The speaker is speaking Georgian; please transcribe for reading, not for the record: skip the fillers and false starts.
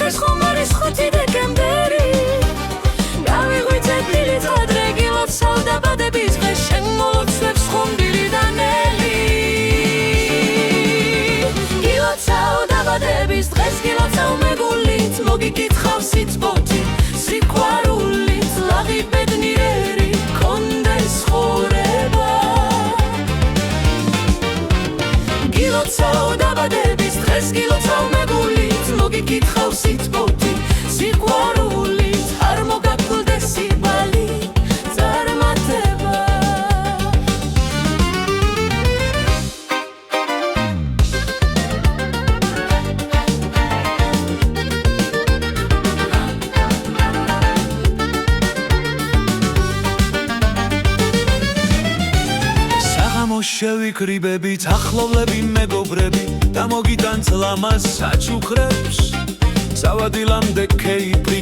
დღეს ხომ არის 5 დეკემბერი გავიღვიძებ დილით ადრე გილოცავ დაბადების დღეს შენ მოლოცვებს ხომ დილი და ნელი გილოცავ დაბადების დღეს გილოცავ მეგულით მოგიკითხავ სიცბოთი სიყვარულით ლაღი ბედნიერი კონდეს ხორება გილოცავ დაბადების დღეს გილოცავ მეგულით მოგიკითხავ სიცბოთი სიყვარულით არ მოგაგულდეს სიბალი წარმატება შევიკრიბებით ახლოვლები მეგობრები და მოგიტანთ ლამას საჩუქრებს სავადილამდე ქეიფი